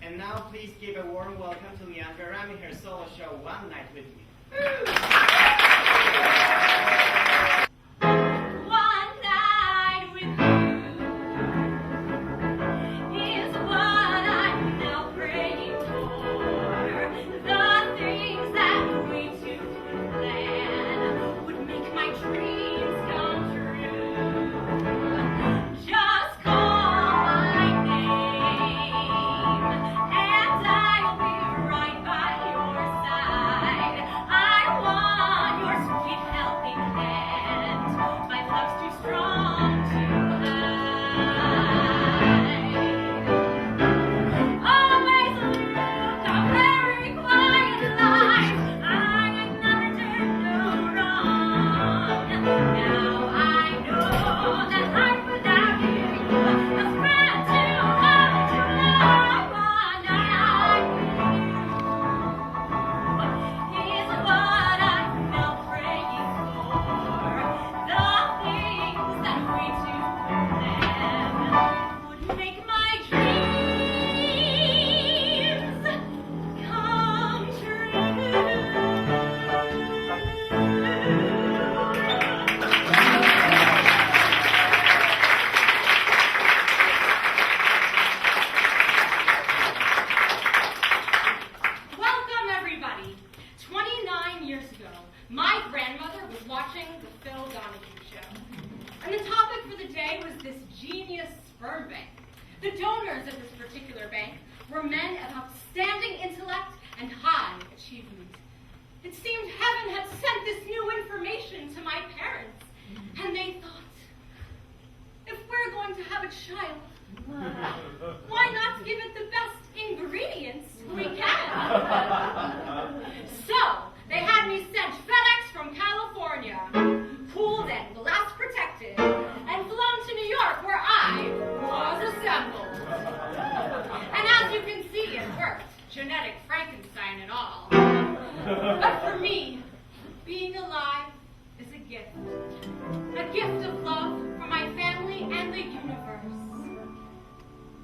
And now please give a warm welcome to Leandra Ramm in her solo show, One Night With Me. The donors of this particular bank were men of outstanding intellect and high achievement. It seemed heaven had sent this new information to my parents, and they thought, if we're going to have a child, why not give it the best ingredients we can? So, they had me sent FedEx from California, cooled and glass protected, and flown to New York where I was assembled. And as you can see, it worked, genetic Frankenstein and all. But for me, being alive is a gift of love for my family and the universe.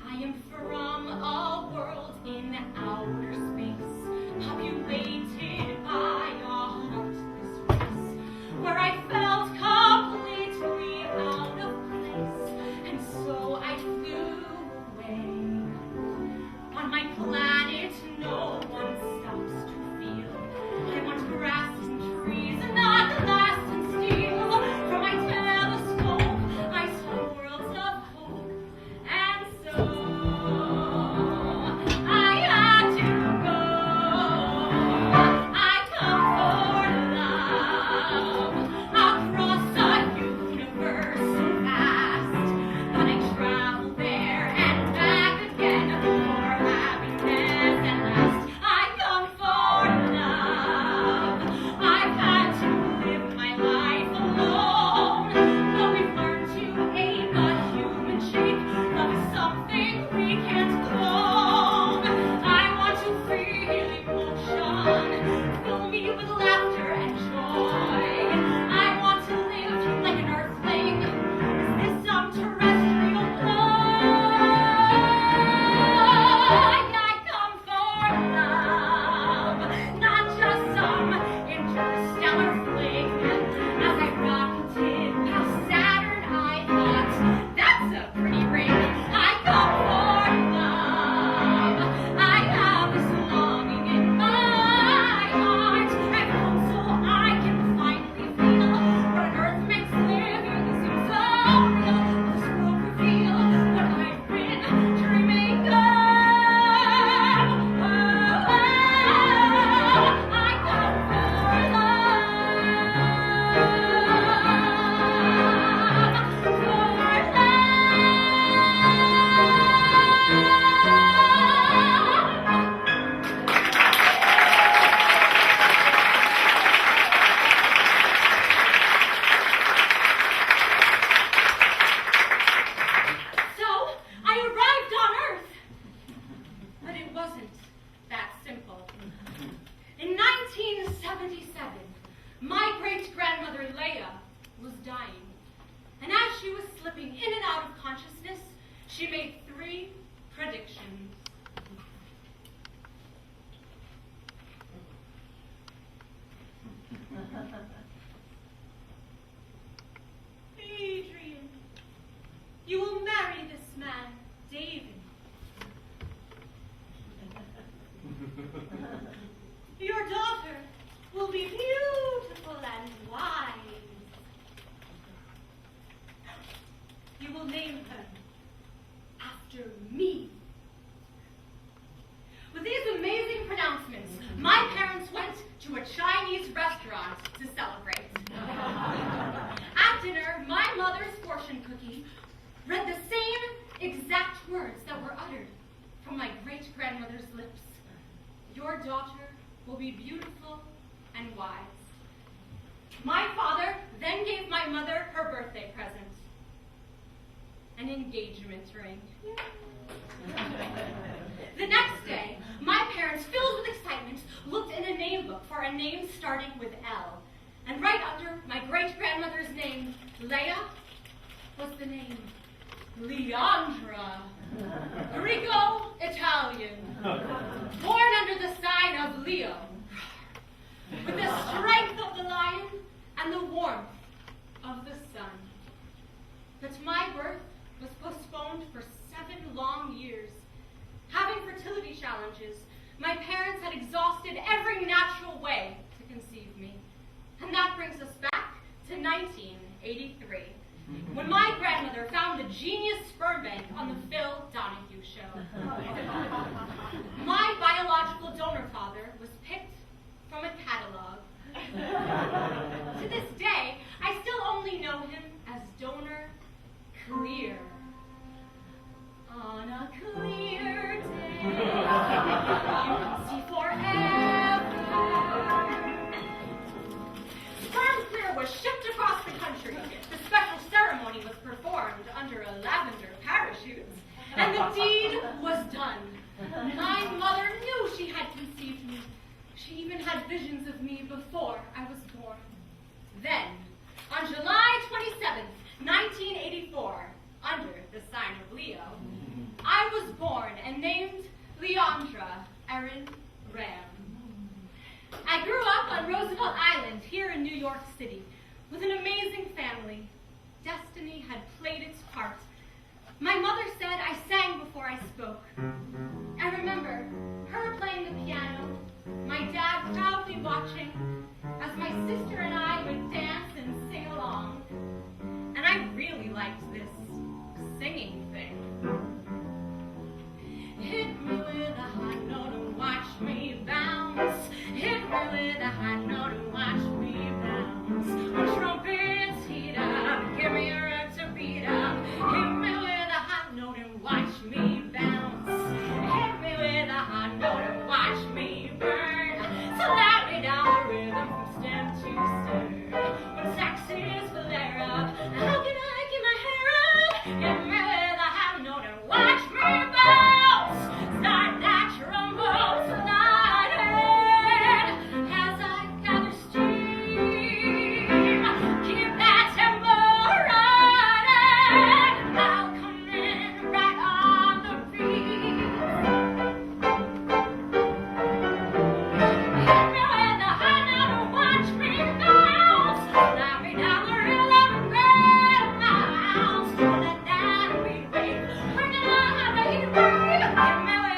I am from a world in outer space, populated by a heartless race, where I felt completely out of place, and so I flew away. On my planet, no one stops to feel. I want grass and trees, and not glass and steel. From my telescope, I saw worlds of hope, and so I had to go. I come for love across a universe so vast, but I travel there and back again for happiness at last. I come for love. I've had to live my life alone, but we've learned to aim a human shape. Love is something we can't clone. I want to feel emotion, fill me with laughter and joy. I want to live like an earthling. Is this some terrestrial ploy? I come for love, not just some interstellar fling. As I rocketed past Saturn, I thought, that's a pretty ring. I come for love. I have this longing in my heart. I've come so I can finally feel what on earth makes living seem so real. This world reveal what I've been dreaming of. I come for So, I arrived on Earth. But it wasn't that simple. In 1977, my great-grandmother Leia was dying. And as she was slipping in and out of consciousness, she made 3 predictions. Your daughter will be beautiful and wise. You will name her after me. With these amazing pronouncements, my parents went to a Chinese restaurant to celebrate. At dinner, my mother's fortune cookie read the same exact words that were uttered from my great-grandmother's lips. Your daughter will be beautiful and wise. My father then gave my mother her birthday present, an engagement ring. The next day, my parents, filled with excitement, looked in a name book for a name starting with L. And right under my great-grandmother's name, Leah, was the name Leandra, Greco-Italian, born under the sign of Leo, with the strength of the lion and the warmth of the sun. But my birth was postponed for 7 long years. Having fertility challenges, my parents had exhausted every natural way to conceive me. And that brings us back to 1983, when my grandmother found the genius sperm bank on the Phil Donahue show. My biological donor father was picked from a catalog. To this day, I still only know him as Donor Clear. On a clear day, you can see forever. Sperm Clear was shipped across the country. The special ceremony was performed under a lavender parachute, and the deed was done. My mother knew she had conceived me. She even had visions of me before I was born. Then, on July 27th, 1984, under the sign of Leo, I was born and named Leandra Ramm. I grew up on Roosevelt Island here in New York City with an amazing family. Destiny had played its part. My mother said I sang before I spoke. I remember her playing the piano, my dad proudly watching as my sister and I would dance and sing along. And I really liked this singing thing. Hit me with a high note and watch me bounce. Hit me with a high note and watch me bounce. When trumpets heat up, give me a rep to beat up. Hit me with a high note and watch me bounce. Hit me with a high note and watch me burn. So let me down the rhythm from stem to stern. When saxes flare up, how can I get my hair up? Hit me with a high note and watch me bounce. Start that trombone tonight as I gather steam. Keep that tempo running. I'll come in right on the beat. Hit me with a high note and watch me bounce. Slap me down the rhythm and grab bounce. Let that beat wave. Bring it on, baby. Hit me with a high note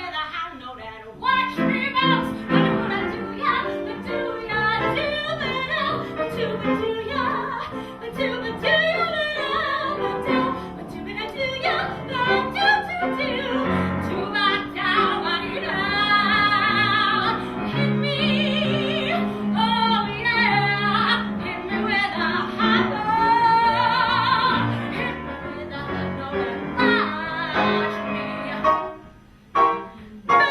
and watch me bounce. Do ya, do ya, do ya, do ya, do ya, hit me, oh yeah, hit me with a high note, hit me with a high note and watch me bounce.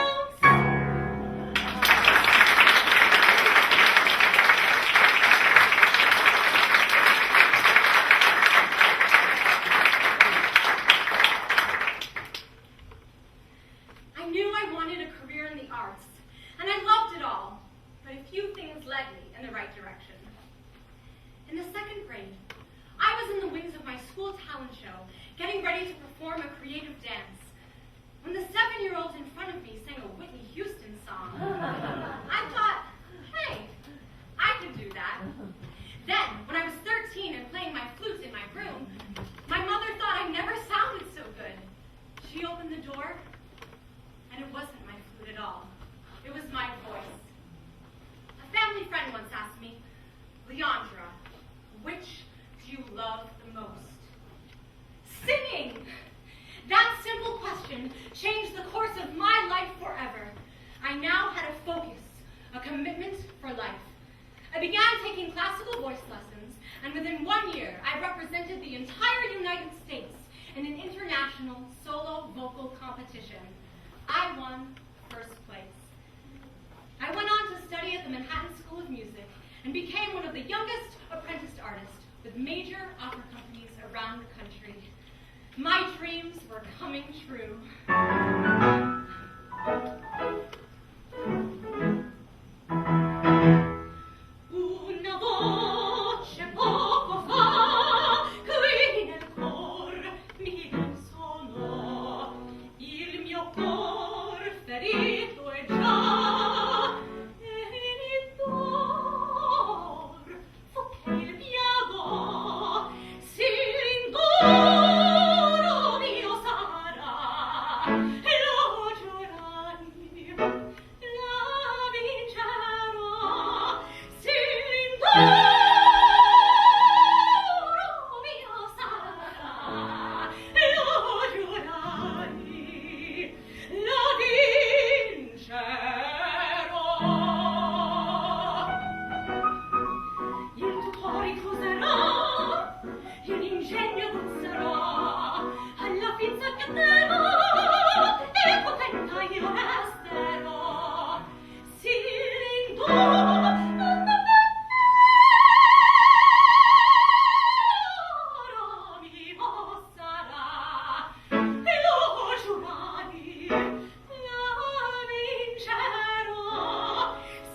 I knew I wanted a career in the arts, and I loved it all, but a few things led me in the right direction. In the 2nd grade, I was in the wings of my school talent show, getting ready to perform a creative dance, when the 7-year-old in front of me sang a Whitney Houston song. I thought, hey, I could do that. Then, when I was 13 and playing my flute in my room, my mother thought I never sounded so good. She opened the door, and it wasn't my flute at all. It was my commitment for life. I began taking classical voice lessons, and within 1 year, I represented the entire United States in an international solo vocal competition. I won first place. I went on to study at the Manhattan School of Music and became one of the youngest apprenticed artists with major opera companies around the country. My dreams were coming true. Una voce poco fa qui nel cor mi risuonò, il mio cor ferito è già e d'or fu che il piago si l'induro mio sarà e lo giurai la vincerò si l'induro mio sarà e lo giurai la vincerò il tutore userò in ingegno guzzerò alla finza che devo e potenta io resterò si l'induro mio sarà e lo giurai la vincerò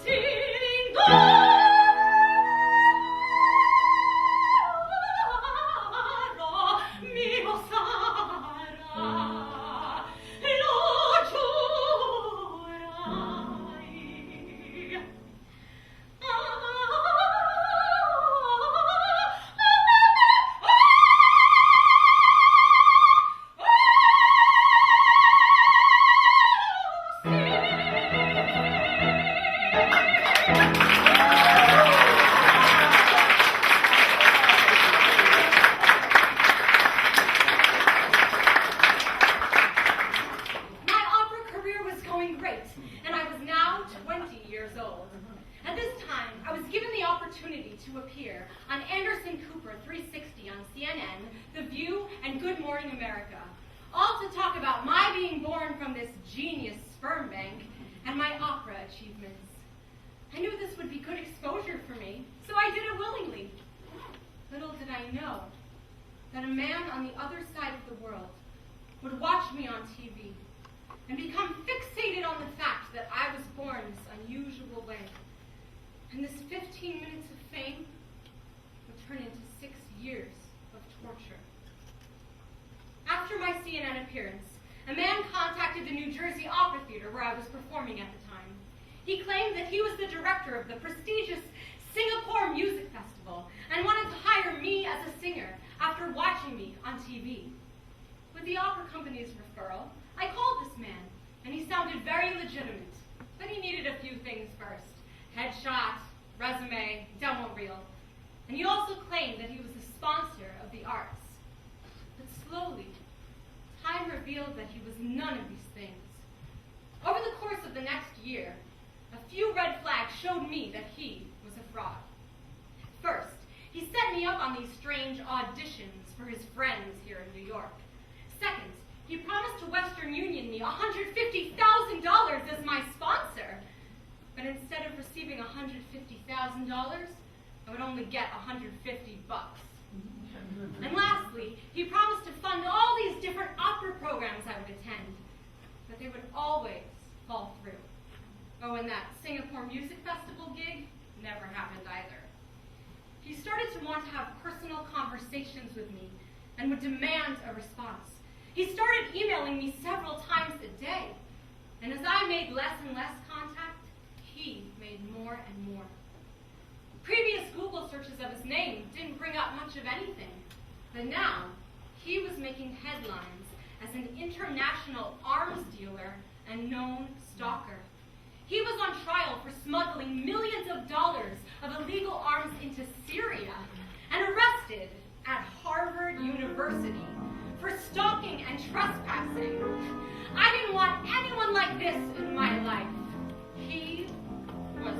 si l'induro mio sarà e lo giurai My opera career was going great, and I was now 20 years old. At this time, I was given the opportunity to appear on Anderson Cooper 360 on CNN, The View, and Good Morning America, all to talk about my being born from this genius sperm bank and my opera achievements. I knew this would be good exposure for me, so I did it willingly. Little did I know that a man on the other side of the world would watch me on TV and become fixated on the fact that I was born this unusual way. And this 15 minutes of fame would turn into 6 years of torture. After my CNN appearance, a man contacted the New Jersey Opera Theater where I was performing at the time. He claimed that he was the director of the prestigious Singapore Music Festival and wanted to hire me as a singer after watching me on TV. With the opera company's referral, I called this man, and he sounded very legitimate, but he needed a few things first. Headshot, resume, demo reel. And he also claimed that he was the sponsor of the arts. But slowly, time revealed that he was none of these things. Over the course of the next year, a few red flags showed me that he was a fraud. First, he set me up on these strange auditions for his friends here in New York. Second, he promised to Western Union me $150,000 as my sponsor. But instead of receiving $150,000, I would only get $150. And lastly, he promised to fund all these different opera programs I would attend, but they would always fall through. Oh, and that Singapore Music Festival gig never happened either. He started to want to have personal conversations with me and would demand a response. He started emailing me several times a day, and as I made less and less contact, he made more and more. Previous Google searches of his name didn't bring up much of anything, but now he was making headlines as an international arms dealer and known stalker. He was on trial for smuggling millions of dollars of illegal arms into Syria and arrested at Harvard University for stalking and trespassing. I didn't want anyone like this in my life. He was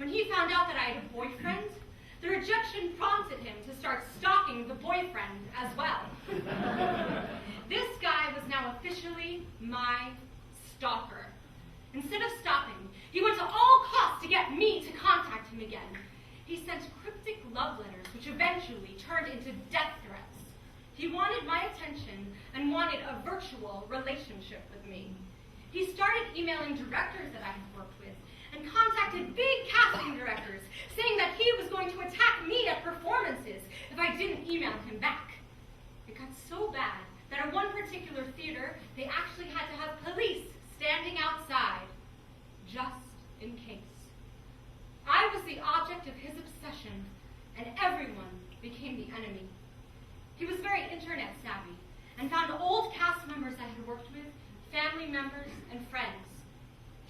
When he found out that I had a boyfriend, the rejection prompted him to start stalking the boyfriend as well. This guy was now officially my stalker. Instead of stopping, he went to all costs to get me to contact him again. He sent cryptic love letters, which eventually turned into death threats. He wanted my attention and wanted a virtual relationship with me. He started emailing directors that I had worked with and contacted big casting directors, saying that he was going to attack me at performances if I didn't email him back. It got so bad that at one particular theater, they actually had to have police standing outside, just in case. I was the object of his obsession, and everyone became the enemy. He was very internet savvy and found old cast members I had worked with, family members, and friends.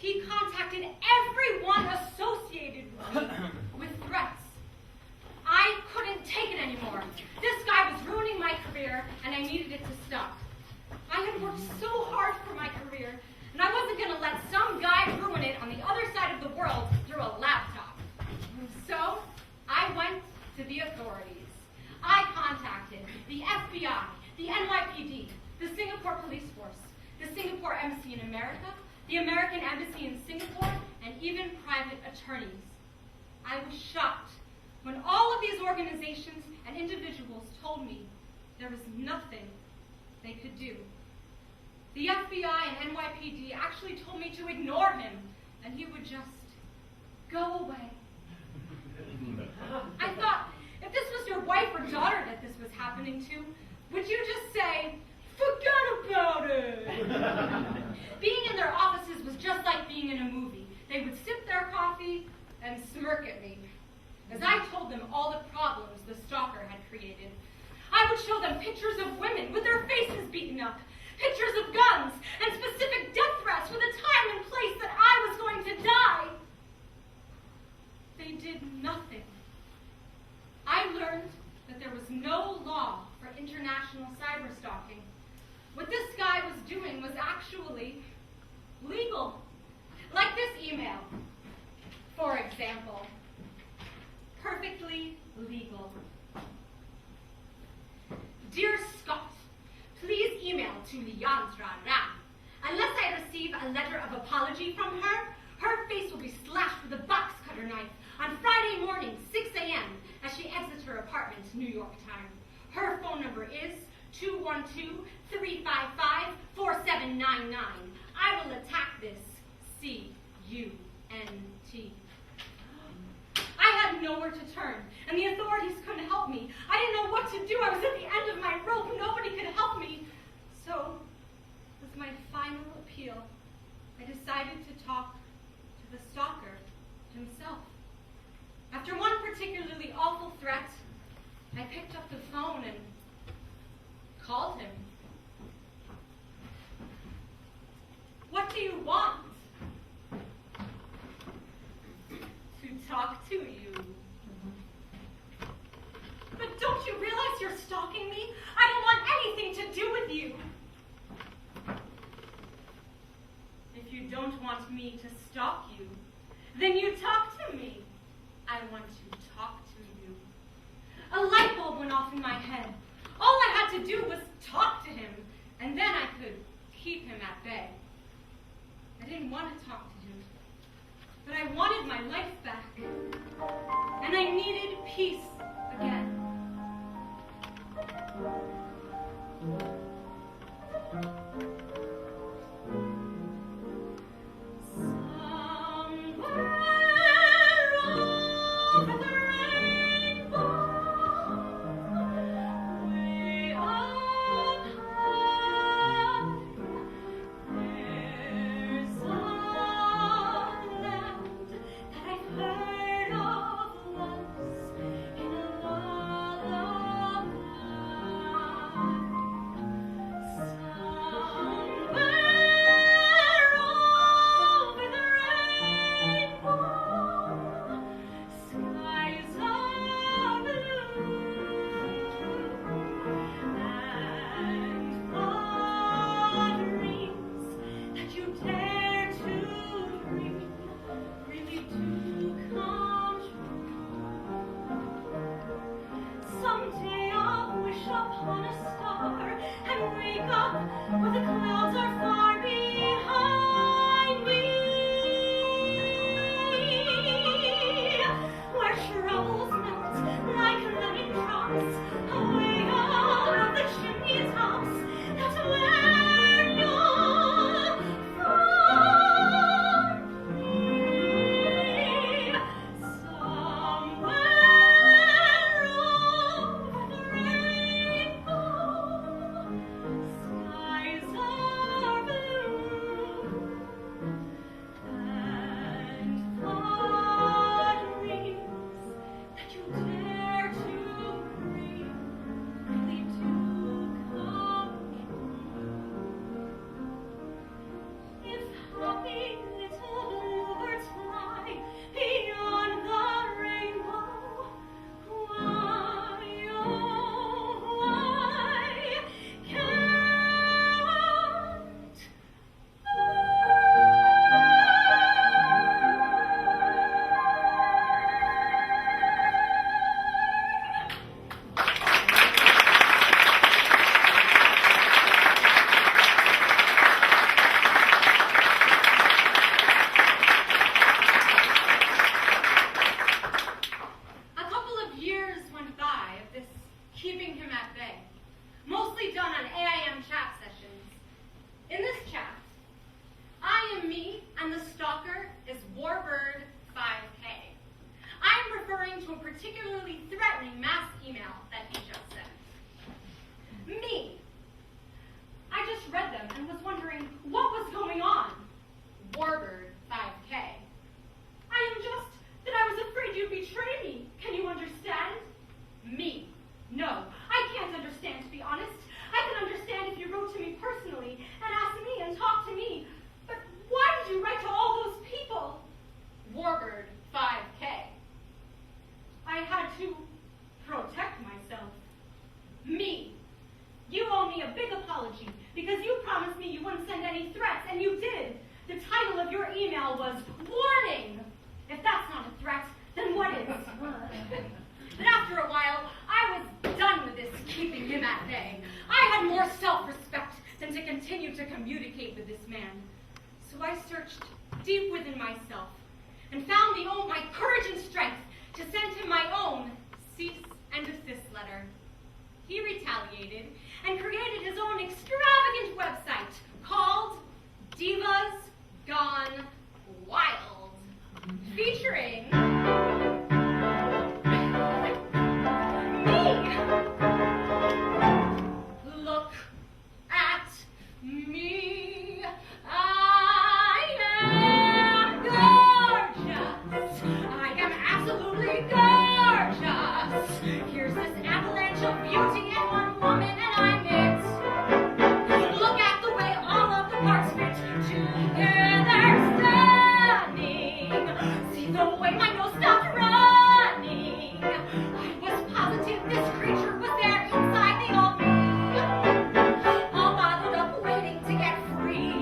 He contacted everyone associated with me with threats. I couldn't take it anymore. This guy was ruining my career, and I needed it to stop. I had worked so hard for my career, and I wasn't going to let some guy ruin it on the other side of the world through a laptop. So I went to the authorities. I contacted the FBI, the NYPD, the Singapore Police Force, the Singapore Embassy in America, the American Embassy in Singapore, and even private attorneys. I was shocked when all of these organizations and individuals told me there was nothing they could do. The FBI and NYPD actually told me to ignore him, and he would just go away. I thought, if this was your wife or daughter that this was happening to, would you just say, forget about it? Being in their offices was just like being in a movie. They would sip their coffee and smirk at me as I told them all the problems the stalker had created. I would show them pictures of women with their faces beaten up, pictures of guns, and specific death threats for the time and place that I was going to die. They did nothing. I learned that there was no law for international cyberstalking. What this guy was doing was actually legal. Like this email, for example. Perfectly legal. Dear Scott, please email to Leandra Ramm. Unless I receive a letter of apology from her, her face will be slashed with a box cutter knife on Friday morning, 6 a.m., as she exits her apartment in New York. 212-355-4799. I will attack this C-U-N-T. I had nowhere to turn, and the authorities couldn't help me. I didn't know what to do. I was at the end of my rope. Nobody could help me. So, with my final appeal, I decided to talk to the stalker himself. After one particularly awful threat, I picked up the phone and called him. What do you want? To talk to you. But don't you realize you're stalking me? I don't want anything to do with you. If you don't want me to stalk you, then you talk to me. I want to talk to you. A light bulb went off in my head. All I had to do was talk to him, and then I could keep him at bay. I didn't want to talk to him, but I wanted my life back, and I needed peace again. and created his own extravagant website called Divas Gone Wild, featuring me. Look at me. I am gorgeous. I am absolutely gorgeous. Here's this avalanche of beauty in one woman, and I'm it. Look at the way all of the parts fit together, stunning. See the way my nose stopped running. I was positive this creature was there inside the old me, all bottled up waiting to get free.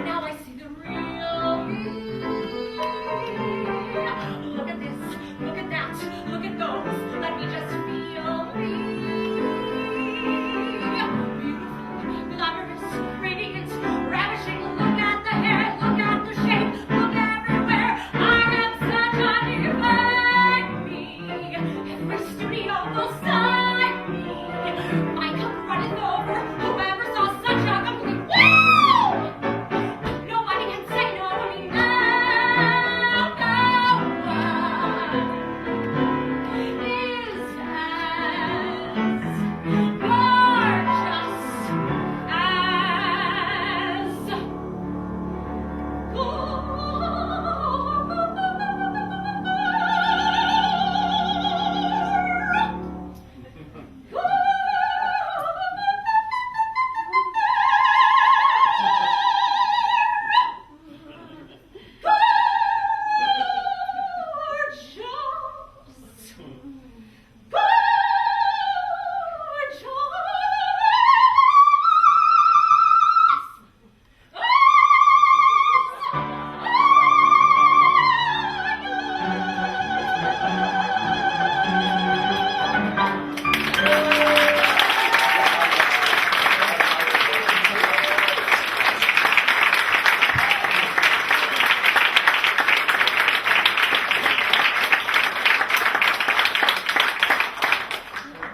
Now I see the real me. Look at this, look at that, look at those. Let me just feel me. Beautiful, glamorous, radiant, ravishing. Look at the hair, look at the shape, look everywhere. I am such a divine me. Every studio will sign me. My cup runneth over. Whoever saw such a complete wow! Nobody can say no to me now. No one is as gorgeous as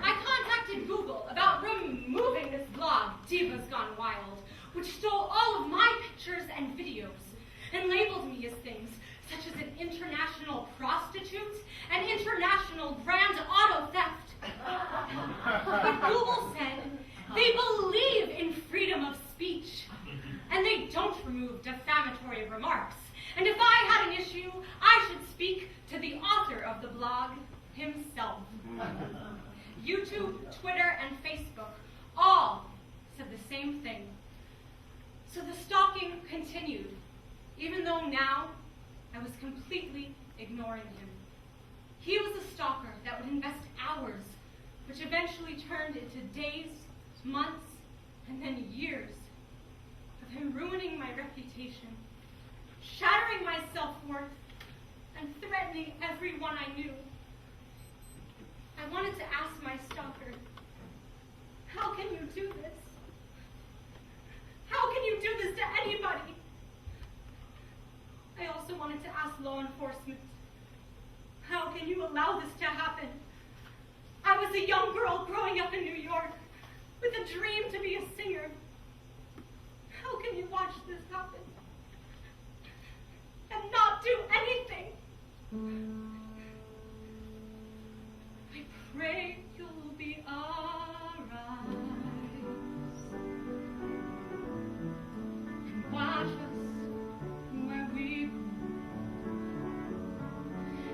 I contacted Google about removing this blog, Divas Gone Wild, which stole all of my pictures and videos and labeled me as things such as an international prostitute and international grand auto theft. But Google said they believe in freedom of speech and they don't remove defamatory remarks. And if I had an issue, I should speak to the author of the blog himself. YouTube, Twitter, and Facebook all said the same thing. So the stalking continued, even though now I was completely ignoring him. He was a stalker that would invest hours, which eventually turned into days, months, and then years of him ruining my reputation, shattering my self-worth, and threatening everyone I knew. I wanted to ask my stalker, how can you do this? How can you do this to anybody? I also wanted to ask law enforcement, how can you allow this to happen? I was a young girl growing up in New York with a dream to be a singer. How can you watch this happen and not do anything? I pray you'll be alright and watch us where we go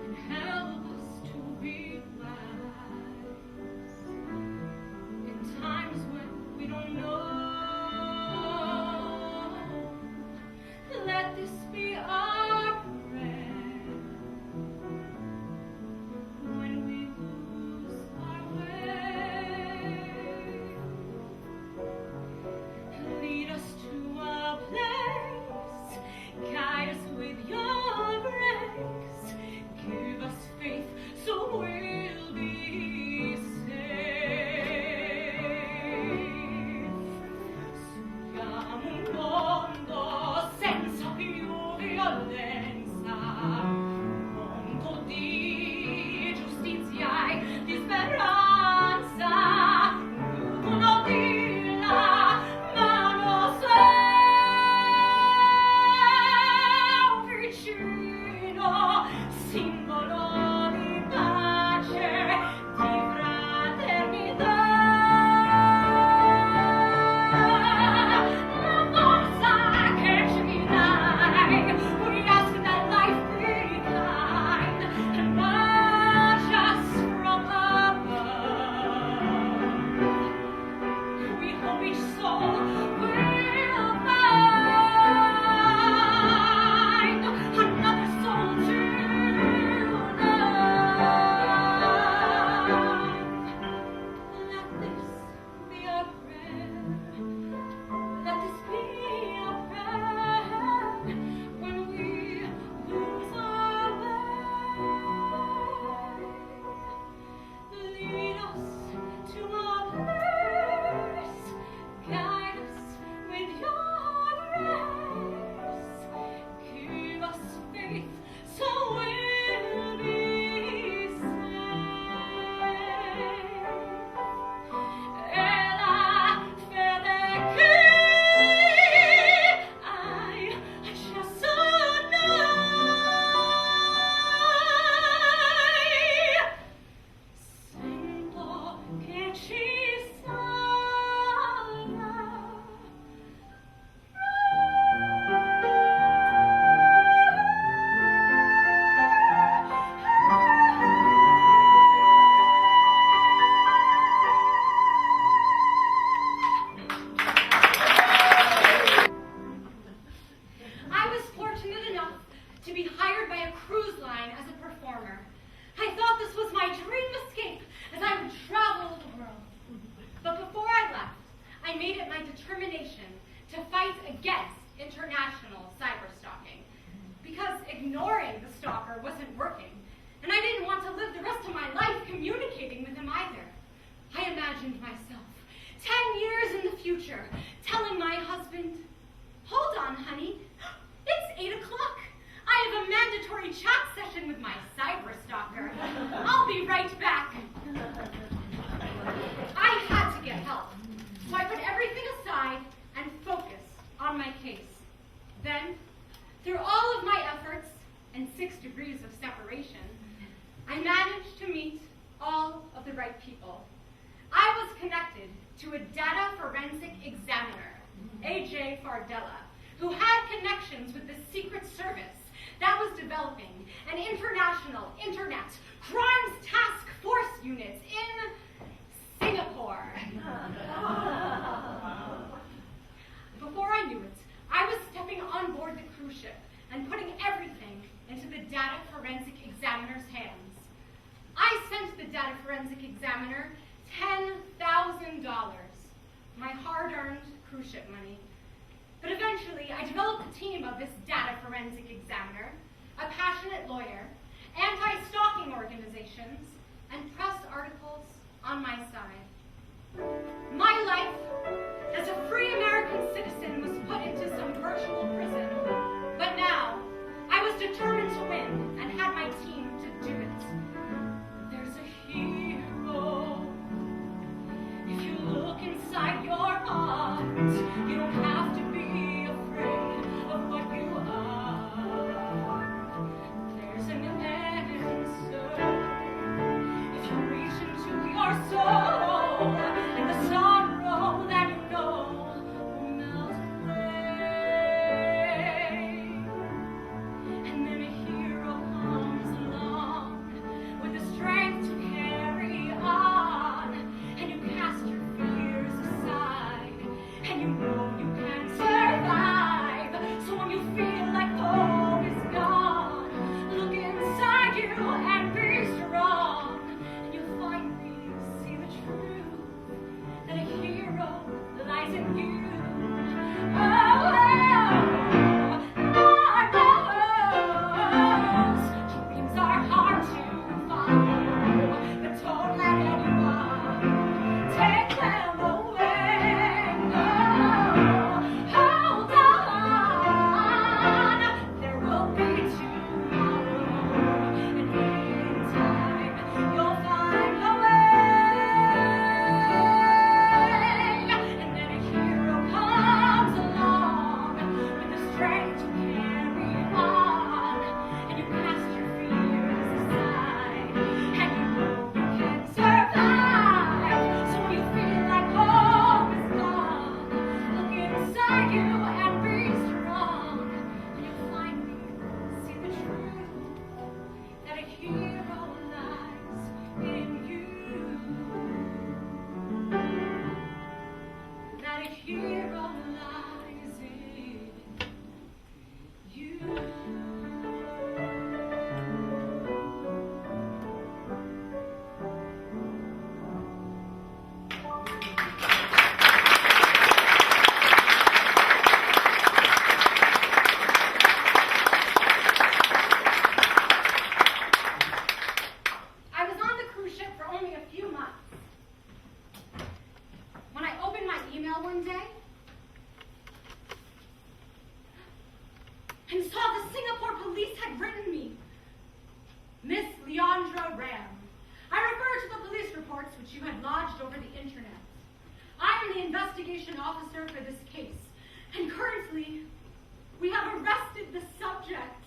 and help us to be wise in times when we don't know. Let this be our prayer. I was fortunate enough to be hired by a cruise line as a performer. I thought this was my dream escape as I would travel the world. But before I left, I made it my determination to fight against international cyberstalking because ignoring the stalker wasn't working, and I didn't want to live the rest of my life communicating with him either. I imagined myself 10 years in the future telling my husband, "Hold on, honey, it's 8 o'clock. I have a mandatory chat session with my cyber stalker. I'll be right back." I had to get help, so I put everything aside and focused on my case. Then, through all of my efforts and 6 degrees of separation, I managed to meet all of the right people. I was connected to a data forensic examiner, A.J. Fardella, who had connections with the Secret Service that was developing an international internet crimes task force unit in Singapore. Before I knew it, I was stepping on board the cruise ship and putting everything into the data forensic examiner's hands. I sent the data forensic examiner $10,000, my hard-earned cruise ship money. But eventually, I developed a team of this data forensic examiner, a passionate lawyer, anti-stalking organizations, and press articles on my side. My life as a free American citizen was put into some virtual prison, but now I was determined to win and had my team to do it. There's a hero. If you look inside your heart, you don't have to be afraid of what you are. There's an answer. If you reach into your soul, and the sorrow that you know will melt away. And then a hero comes along with the strength to carry on, and you cast your fears aside, and you know you can survive. So when you feel like hope is gone, look inside you and be strong, and you'll finally see the truth that a hero lies in you. Dreams are hard to follow, but don't let anyone take them away. Hold on, there will be tomorrow, and in time you'll find a way. And then a hero comes along with the strength to carry on, and you cast your fears aside, and you know you can survive. So when you feel like hope is gone, look inside you and be strong, and you'll finally see the truth that a hero lies in you. That a hero lies in you. I was on the cruise ship for only a few months when I opened my email one day and saw the Singapore police had written me, "Miss Leandra Ramm, I refer to the police reports which you had lodged over the internet. I am the investigation officer for this case, and currently we have arrested the subject."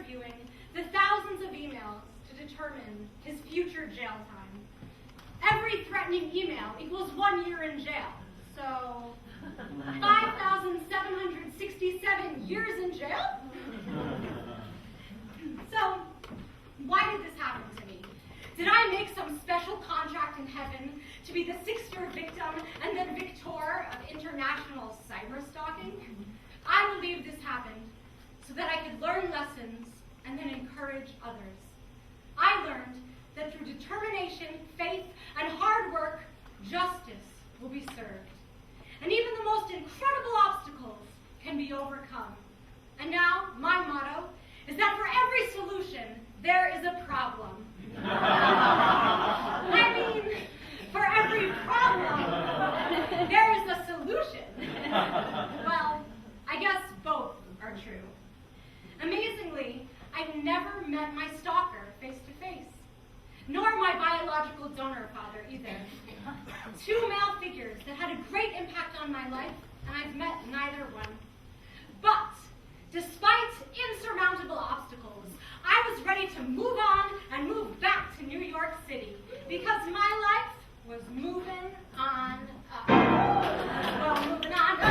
reviewing the thousands of emails to determine his future jail time. Every threatening email equals 1 year in jail. So, 5,767 years in jail? So, why did this happen to me? Did I make some special contract in heaven to be the 6-year victim and then victor of international cyberstalking? I believe this happened so that I could learn lessons and then encourage others. I learned that through determination, faith, and hard work, justice will be served. And even the most incredible obstacles can be overcome. And now, my motto is that for every solution, there is a problem. I mean, for every problem, there is a solution. Well, I guess both are true. Amazingly, I've never met my stalker face to face, nor my biological donor father either. 2 male figures that had a great impact on my life, and I've met neither one. But despite insurmountable obstacles, I was ready to move on and move back to New York City because my life was moving on up. Well, moving on up.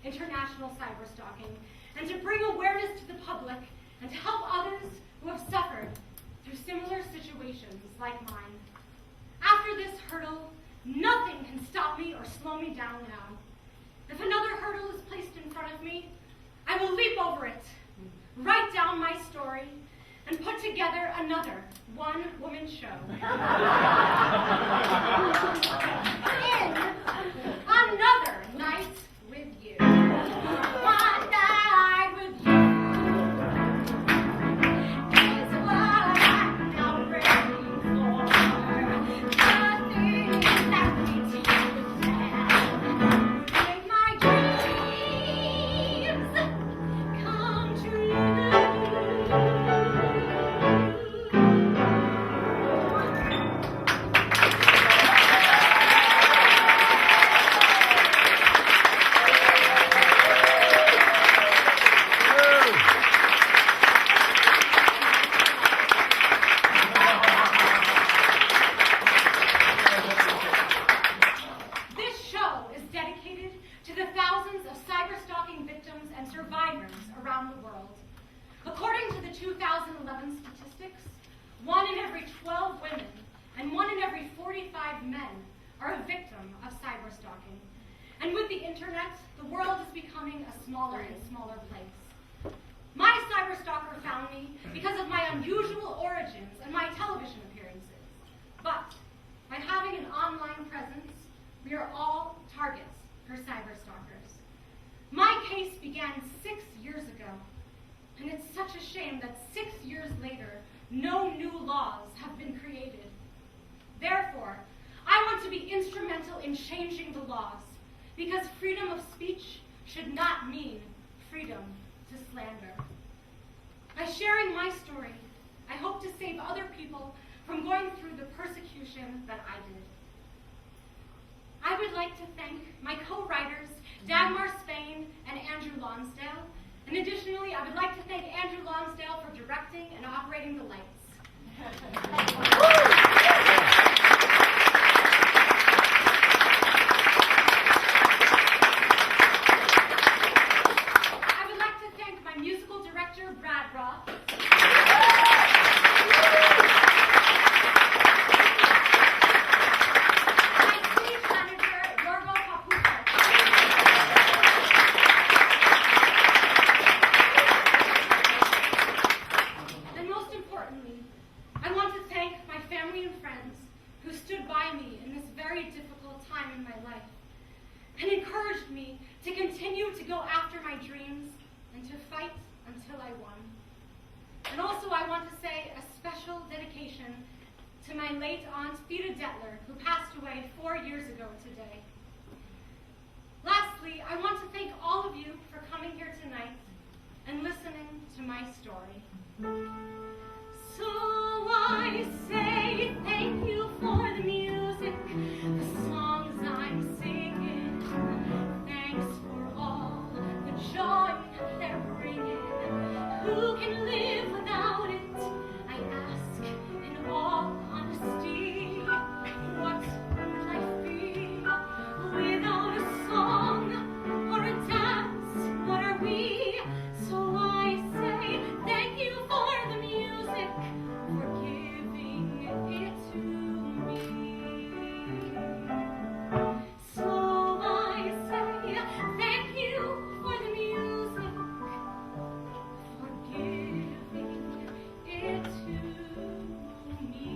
International cyberstalking, and to bring awareness to the public and to help others who have suffered through similar situations like mine. After this hurdle, can stop me or slow me down now. If another hurdle is placed in front of me, I will leap over it, write down my story, and put together another one-woman show. In another night with you. One night with you is what I'm now ready for. Nothing that leads you to make my dreams come true. This show is dedicated to the thousands of cyberstalking victims and survivors around the world. According to the 2011 statistics, 1 in every 12 women and 1 in every 45 men are a victim of cyberstalking. And with the internet, the world is becoming a smaller and smaller place. My cyberstalker found me because of my unusual origins and my television appearances. But by having an online presence, we are all targets for cyberstalkers. My case began 6 years ago, and it's such a shame that 6 years later, no new laws have been created. Therefore, I want to be instrumental in changing the laws, because freedom of speech should not mean freedom to slander. By sharing my story, I hope to save other people from going through the persecution that I did. I would like to thank my co-writers, Dagmar Spain and Andrew Lonsdale, and additionally, I would like to thank Andrew Lonsdale for directing and operating the lights. I would like to thank my musical director, Brad Roth. My stage manager, Yorgo Papuka. And most importantly, I want to thank my family and friends who stood by me in this very difficult time in my life and encouraged me to continue to go after my dreams and to fight until I won. And also I want to say a special dedication to my late aunt, Theda Detler, who passed away 4 years ago today. Lastly, I want to thank all of you for coming here tonight and listening to my story. So I say thank you for the music, the songs I'm singing. Thanks for all the joy they're bringing. Who can live without it? I ask in all honesty. What would life be without a song or a dance? What are we? So I say thank you for the music, for giving it to me. So I say thank you for the music, for giving it to me.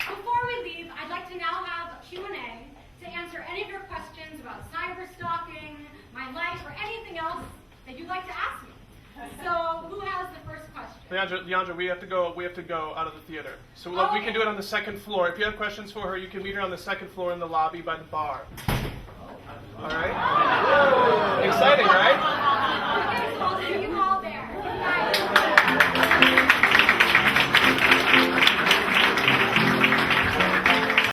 Before we leave, I'd like to now have a Q&A to answer any of your questions about cyberstalking, my life, or anything else that you'd like to ask me. So, who has the first question? Leandra, we have to go out of the theater. So we can do it on the second floor. If you have questions for her, you can meet her on the second floor in the lobby by the bar. All right? exciting, right?